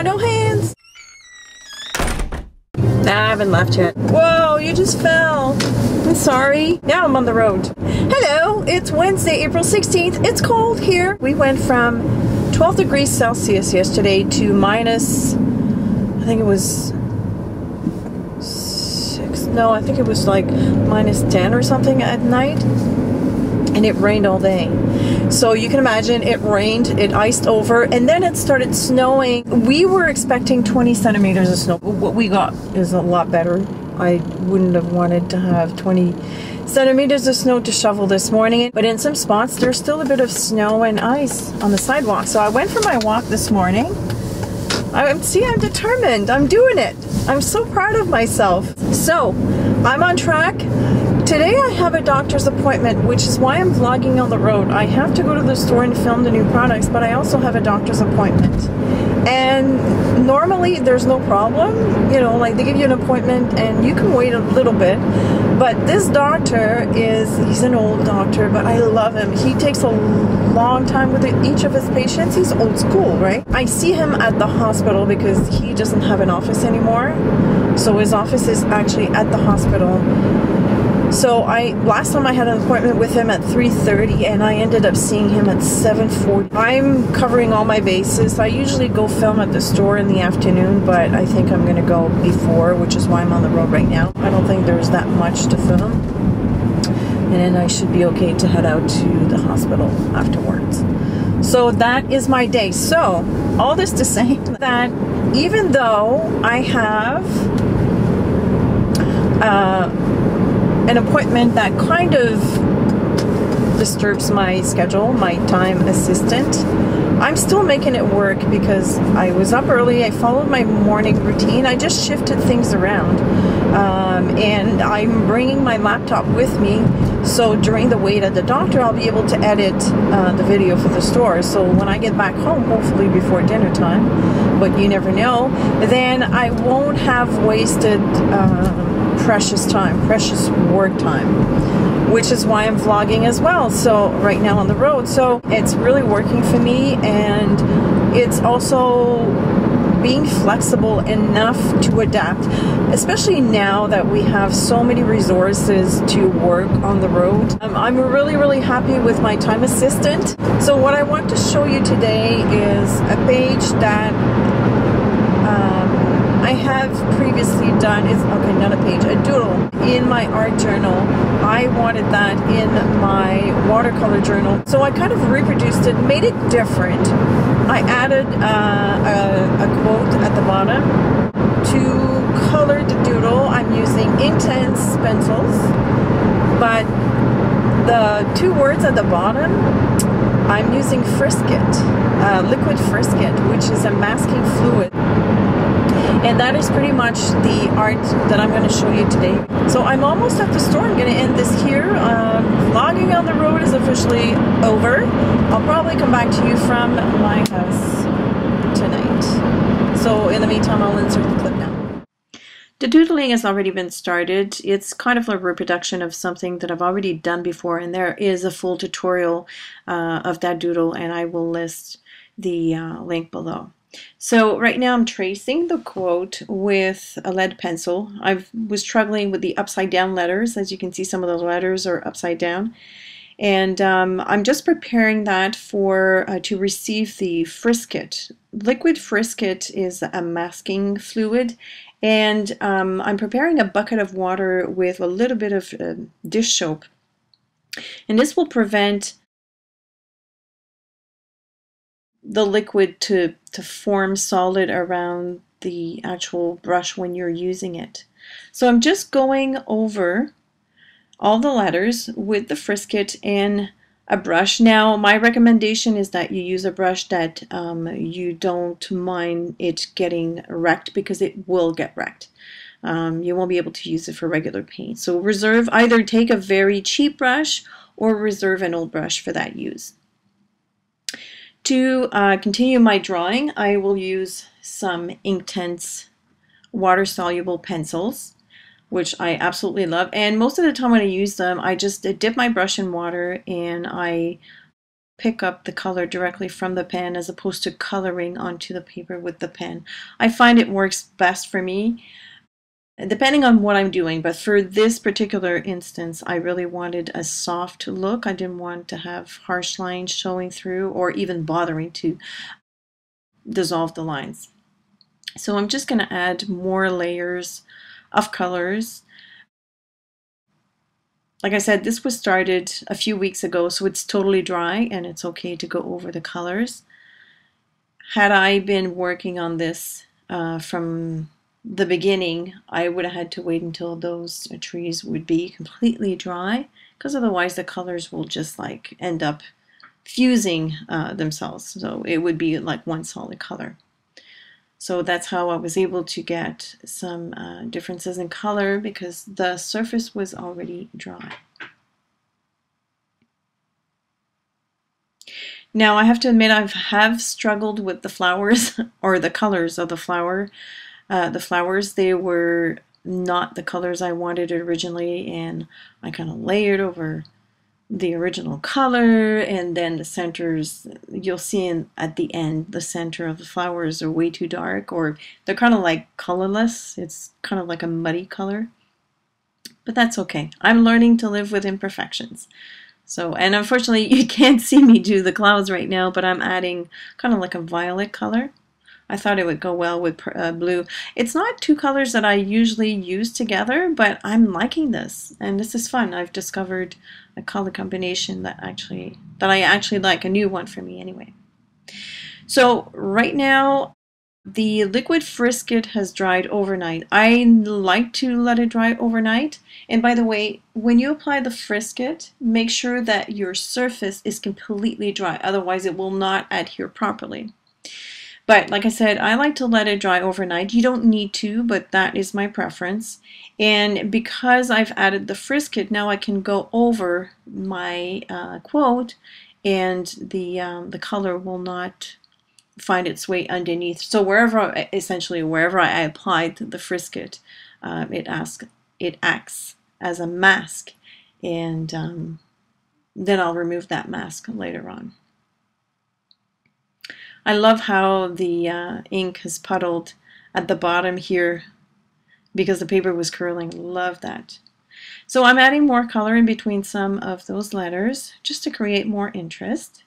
on, no hands. Nah, I haven't left yet. Whoa, you just fell. I'm sorry. Now I'm on the road. Hello, it's Wednesday, April 16th. It's cold here. We went from 12 degrees Celsius yesterday to minus, I think it was I think it was like minus 10 or something at night, and it rained all day. So you can imagine, it rained, it iced over, and then it started snowing. We were expecting 20 centimeters of snow. What we got is a lot better. I wouldn't have wanted to have 20 centimeters of snow to shovel this morning, but in some spots there's still a bit of snow and ice on the sidewalk. So I went for my walk this morning. I'm determined. I'm doing it. I'm so proud of myself. So, I'm on track. Today I have a doctor's appointment, which is why I'm vlogging on the road. I have to go to the store and film the new products, but I also have a doctor's appointment. And normally there's no problem. You know, like they give you an appointment and you can wait a little bit. But this doctor he's an old doctor, but I love him. He takes a long time with each of his patients. He's old school, right? I see him at the hospital because he doesn't have an office anymore. So his office is actually at the hospital. So last time I had an appointment with him at 3:30 and I ended up seeing him at 7:40. I'm covering all my bases. I usually go film at the store in the afternoon, but I think I'm gonna go before, which is why I'm on the road right now. I don't think there's that much to film. And then I should be okay to head out to the hospital afterwards. So that is my day. So all this to say that even though I have an appointment that kind of disturbs my schedule, my time assistant, I'm still making it work because I was up early. I followed my morning routine. I just shifted things around, and I'm bringing my laptop with me, so during the wait at the doctor I'll be able to edit the video for the store. So when I get back home, hopefully before dinner time, but you never know, then I won't have wasted precious time, precious work time, which is why I'm vlogging as well. So right now on the road, so it's really working for me, and it's also being flexible enough to adapt, especially now that we have so many resources to work on the road. I'm really happy with my time assistant. So what I want to show you today is a page that I have previously done. Is okay, not a page, a doodle in my art journal. I wanted that in my watercolor journal, so I kind of reproduced it, made it different. I added a quote at the bottom. To color the doodle, I'm using Inktense pencils, but the two words at the bottom, I'm using Frisket, Liquid Frisket, which is a masking fluid. And that is pretty much the art that I'm going to show you today. So I'm almost at the store. I'm going to end this here. Vlogging on the road is officially over. I'll probably come back to you from my house tonight. So in the meantime, I'll insert the clip now. The doodling has already been started. It's kind of a reproduction of something that I've already done before, and there is a full tutorial of that doodle, and I will list the link below. So right now I'm tracing the quote with a lead pencil. I was struggling with the upside down letters. As you can see, some of the letters are upside down. And I'm just preparing that for to receive the frisket. Liquid frisket is a masking fluid. And I'm preparing a bucket of water with a little bit of dish soap. And this will prevent the liquid to form solid around the actual brush when you're using it. So I'm just going over all the letters with the frisket and a brush. Now my recommendation is that you use a brush that you don't mind it getting wrecked, because it will get wrecked. You won't be able to use it for regular paint. So reserve, either take a very cheap brush or reserve an old brush for that use. To continue my drawing, I will use some Inktense water-soluble pencils, which I absolutely love. And most of the time when I use them, I just dip my brush in water and I pick up the color directly from the pen as opposed to coloring onto the paper with the pen. I find it works best for me, depending on what I'm doing, but for this particular instance, I really wanted a soft look. I didn't want to have harsh lines showing through or even bothering to dissolve the lines. So I'm just going to add more layers of colors. Like I said, this was started a few weeks ago, so it's totally dry and it's okay to go over the colors. Had I been working on this from the beginning, I would have had to wait until those trees would be completely dry, because otherwise the colors will just like end up fusing themselves. So it would be like one solid color. So that's how I was able to get some differences in color, because the surface was already dry. Now I have to admit I have struggled with the flowers or the colors of the flower. The flowers, they were not the colors I wanted originally, and I kind of layered over the original color, and then the centers, you'll see at the end, the center of the flowers are way too dark, or they're kind of like colorless. It's kind of like a muddy color, but that's okay. I'm learning to live with imperfections. So, and unfortunately you can't see me do the clouds right now, but I'm adding kind of like a violet color. I thought it would go well with blue. It's not two colors that I usually use together, but I'm liking this, and this is fun. I've discovered a color combination that I actually like, a new one for me anyway. So right now the Liquid Frisket has dried overnight. I like to let it dry overnight. And by the way, when you apply the Frisket, make sure that your surface is completely dry, otherwise it will not adhere properly. But like I said, I like to let it dry overnight. You don't need to, but that is my preference. And because I've added the Frisket, now I can go over my quote, and the color will not find its way underneath. So essentially wherever I applied the Frisket, it acts as a mask, and then I'll remove that mask later on. I love how the ink has puddled at the bottom here because the paper was curling. Love that. So I'm adding more color in between some of those letters just to create more interest.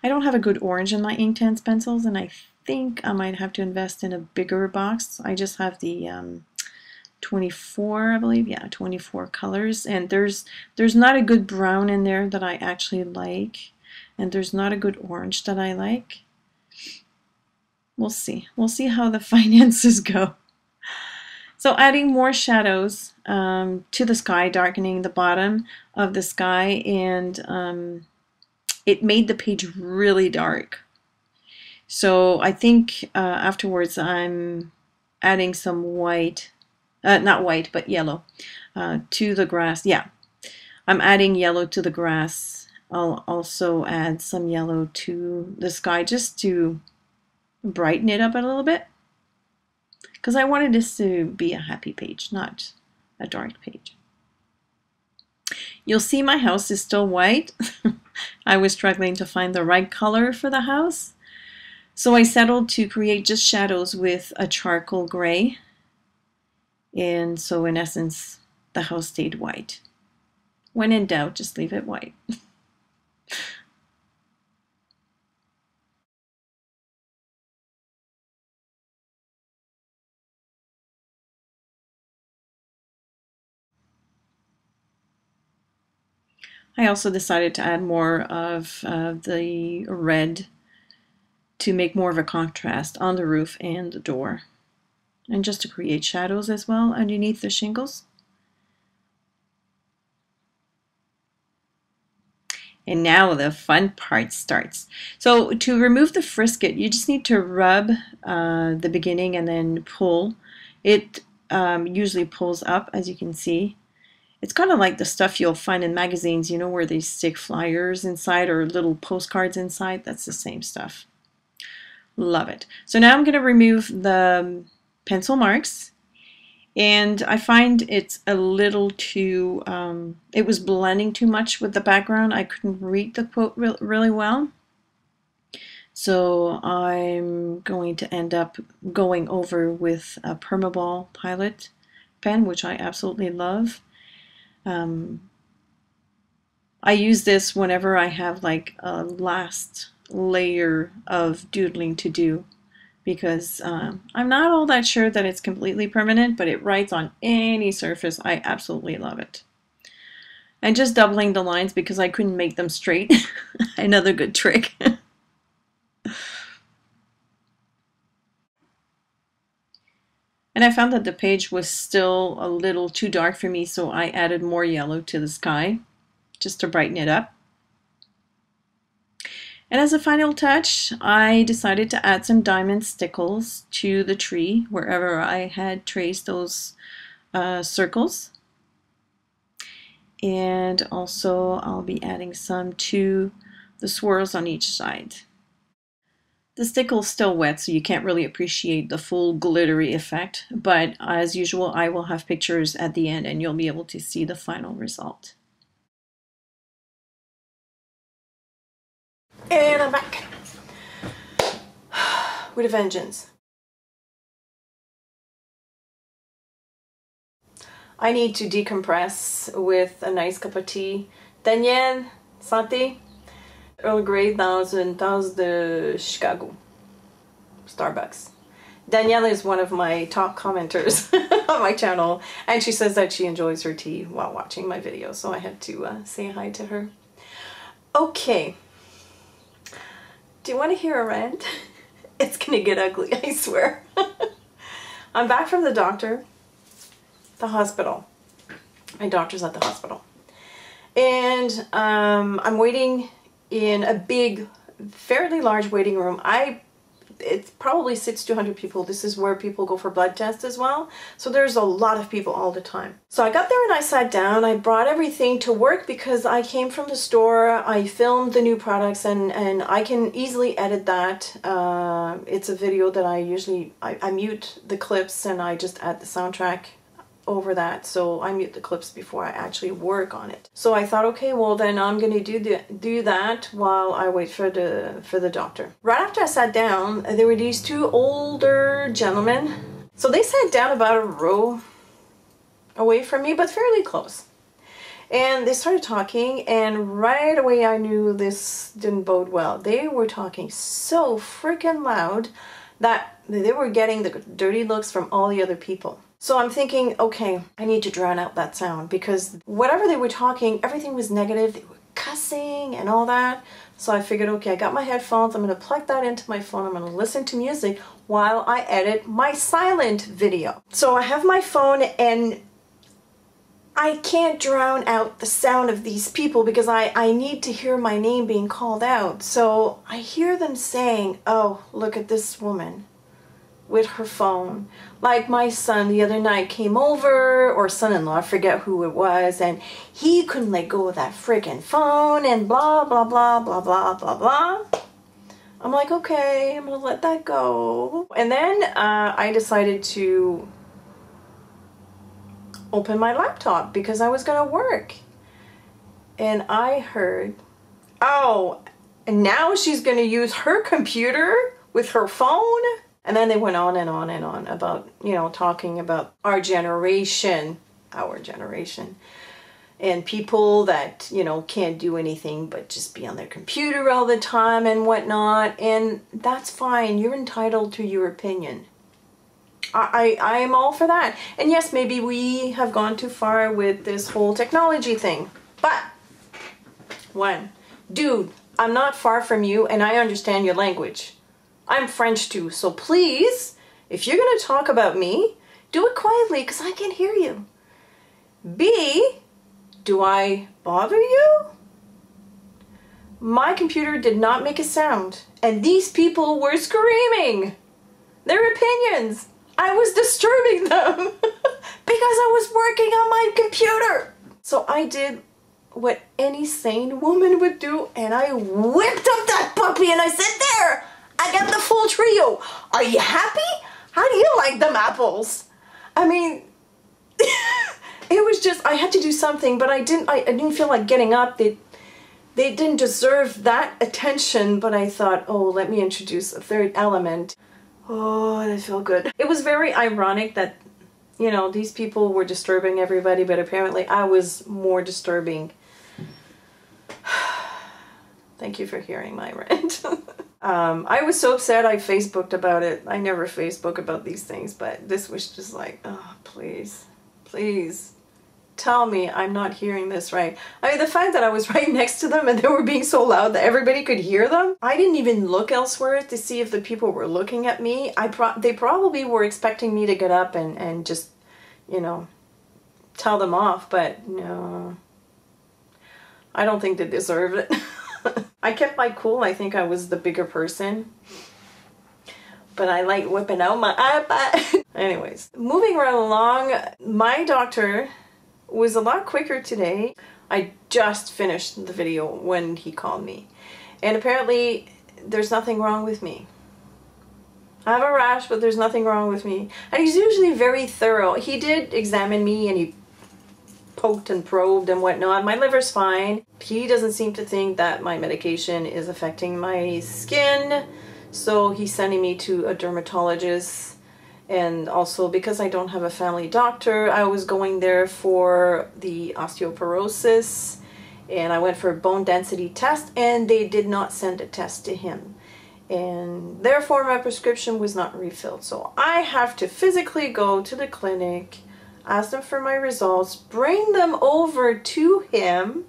I don't have a good orange in my Inktense pencils, and I think I might have to invest in a bigger box. I just have the 24, I believe, yeah, 24 colors, and there's not a good brown in there that I actually like, and there's not a good orange that I like. We'll see how the finances go. So adding more shadows to the sky, darkening the bottom of the sky, and it made the page really dark. So I think afterwards I'm adding some white, not white, but yellow to the grass. Yeah, I'm adding yellow to the grass. I'll also add some yellow to the sky just to brighten it up a little bit, because I wanted this to be a happy page, not a dark page. You'll see my house is still white. I was struggling to find the right color for the house, so I settled to create just shadows with a charcoal gray. And so in essence, the house stayed white. When in doubt, just leave it white. I also decided to add more of the red to make more of a contrast on the roof and the door, and just to create shadows as well underneath the shingles. And now the fun part starts. So to remove the Frisket, you just need to rub the beginning and then pull. It usually pulls up, as you can see. It's kind of like the stuff you'll find in magazines, you know, where they stick flyers inside or little postcards inside. That's the same stuff. Love it. So now I'm going to remove the pencil marks, And I find it's a little too, it was blending too much with the background. I couldn't read the quote really well. So I'm going to end up going over with a Permaball Pilot pen, which I absolutely love. I use this whenever I have like a last layer of doodling to do, because I'm not all that sure that it's completely permanent, but it writes on any surface. I absolutely love it. And just doubling the lines because I couldn't make them straight. Another good trick. And I found that the page was still a little too dark for me, so I added more yellow to the sky just to brighten it up. And as a final touch, I decided to add some diamond stickles to the tree wherever I had traced those circles. And also I'll be adding some to the swirls on each side. The stickle's still wet, so you can't really appreciate the full glittery effect, but as usual, I will have pictures at the end and you'll be able to see the final result. And I'm back with a vengeance. I need to decompress with a nice cup of tea. Daniel, santé. Earl Grey dans une tasse de Chicago. Starbucks. Danielle is one of my top commenters on my channel, and she says that she enjoys her tea while watching my videos, so I had to say hi to her. Okay. Do you want to hear a rant? It's gonna get ugly, I swear. I'm back from the doctor, the hospital. My doctor's at the hospital. And I'm waiting in a big, fairly large waiting room. It probably sits 200 people. This is where people go for blood tests as well. So there's a lot of people all the time. So I got there and I sat down. I brought everything to work because I came from the store. I filmed the new products and I can easily edit that. It's a video that I mute the clips and I just add the soundtrack over that, so I mute the clips before I actually work on it. So I thought, okay, well then I'm gonna do that while I wait for the doctor. Right after I sat down, there were these two older gentlemen. So they sat down about a row away from me, but fairly close. And they started talking, and right away I knew this didn't bode well. They were talking so freaking loud that they were getting the dirty looks from all the other people. So I'm thinking, okay, I need to drown out that sound, because whatever they were talking, everything was negative. They were cussing and all that. So I figured, okay, I got my headphones. I'm going to plug that into my phone. I'm going to listen to music while I edit my silent video. So I have my phone and I can't drown out the sound of these people because I need to hear my name being called out. So I hear them saying, oh, look at this woman with her phone. Like my son the other night came over, or son-in-law, I forget who it was, and he couldn't let go of that freaking phone and blah, blah, blah, blah, blah, blah, blah. I'm like, okay, I'm gonna let that go. And then I decided to open my laptop because I was gonna work. And I heard, oh, and now she's gonna use her computer with her phone? And then they went on and on and on about, you know, talking about our generation, and people that, you know, can't do anything but just be on their computer all the time and whatnot. And that's fine. You're entitled to your opinion. I am all for that. And yes, maybe we have gone too far with this whole technology thing. But, one, dude, I'm not far from you and I understand your language. I'm French too, so please, if you're going to talk about me, do it quietly because I can hear you. B, do I bother you? My computer did not make a sound, and these people were screaming their opinions. I was disturbing them because I was working on my computer. So I did what any sane woman would do, and I whipped up that puppy and I said, there! I got the full trio. Are you happy? How do you like them apples? I mean, It was just, I had to do something, but I didn't feel like getting up. They didn't deserve that attention, but I thought, oh, let me introduce a third element. Oh, I feel good. It was very ironic that, you know, these people were disturbing everybody, but apparently I was more disturbing. Thank you for hearing my rant. I was so upset I Facebooked about it. I never Facebook about these things, but this was just like, oh, please, please tell me I'm not hearing this right. I mean, the fact that I was right next to them and they were being so loud that everybody could hear them. I didn't even look elsewhere to see if the people were looking at me. They probably were expecting me to get up and just, you know, tell them off, but no. I don't think they deserve it. I kept my cool. I think I was the bigger person. But I like whipping out my iPad. Anyways, moving right along, my doctor was a lot quicker today. I just finished the video when he called me. And apparently there's nothing wrong with me. I have a rash, but there's nothing wrong with me. And he's usually very thorough. He did examine me and he poked and probed and whatnot. My liver's fine. He doesn't seem to think that my medication is affecting my skin, so he's sending me to a dermatologist. And also, because I don't have a family doctor, I was going there for the osteoporosis, and I went for a bone density test, and they did not send a test to him, and therefore my prescription was not refilled. So I have to physically go to the clinic, ask them for my results, bring them over to him,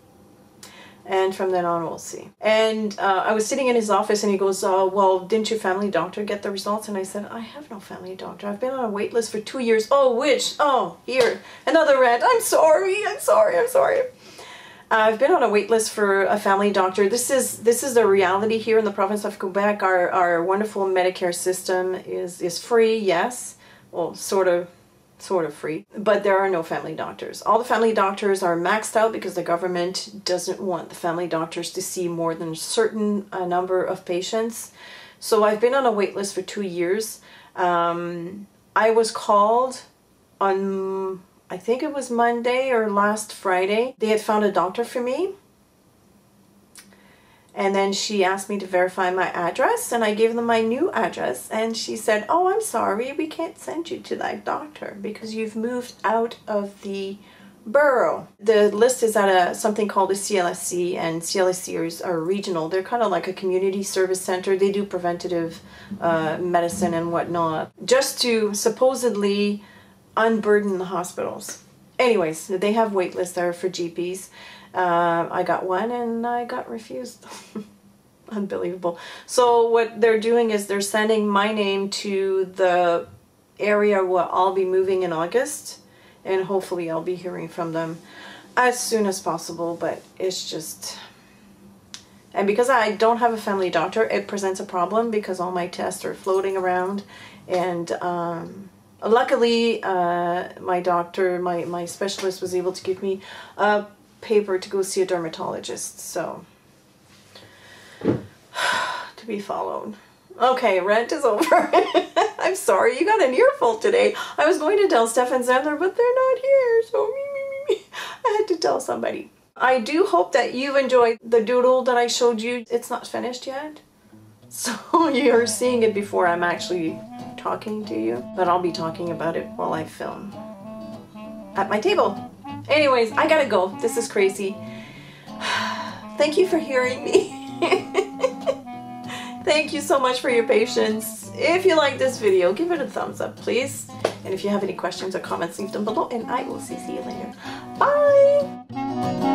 and from then on we'll see. And I was sitting in his office and he goes, well, didn't your family doctor get the results? And I said, I have no family doctor. I've been on a wait list for 2 years. Oh, which? Oh, here, another rant. I'm sorry. I've been on a wait list for a family doctor. This is the reality here in the province of Quebec. Our wonderful Medicare system is free, yes. Well, sort of free, but there are no family doctors. All the family doctors are maxed out because the government doesn't want the family doctors to see more than a certain number of patients. So I've been on a wait list for 2 years. I was called on, I think it was Monday or last Friday. They had found a doctor for me. And then she asked me to verify my address, and I gave them my new address, and she said, oh, I'm sorry, we can't send you to that doctor because you've moved out of the borough. The list is at something called a CLSC, and CLSCs are regional. They're kind of like a community service center. They do preventative medicine and whatnot, just to supposedly unburden the hospitals. Anyways, they have wait lists there for GPs. I got one and I got refused. Unbelievable. So what they're doing is they're sending my name to the area where I'll be moving in August, and hopefully I'll be hearing from them as soon as possible, but it's just... And because I don't have a family doctor, it presents a problem because all my tests are floating around, and luckily my doctor, my specialist was able to give me a paper to go see a dermatologist, so to be followed. Okay, rant is over. I'm sorry, you got an earful today. I was going to tell Stefan Zandler, but they're not here, so me. I had to tell somebody. I do hope that you enjoyed the doodle that I showed you. It's not finished yet, so you're seeing it before I'm actually talking to you, but I'll be talking about it while I film at my table. Anyways, I gotta go. This is crazy. Thank you for hearing me. Thank you so much for your patience. If you like this video, give it a thumbs up, please. And if you have any questions or comments, leave them below, and I will see you later. Bye!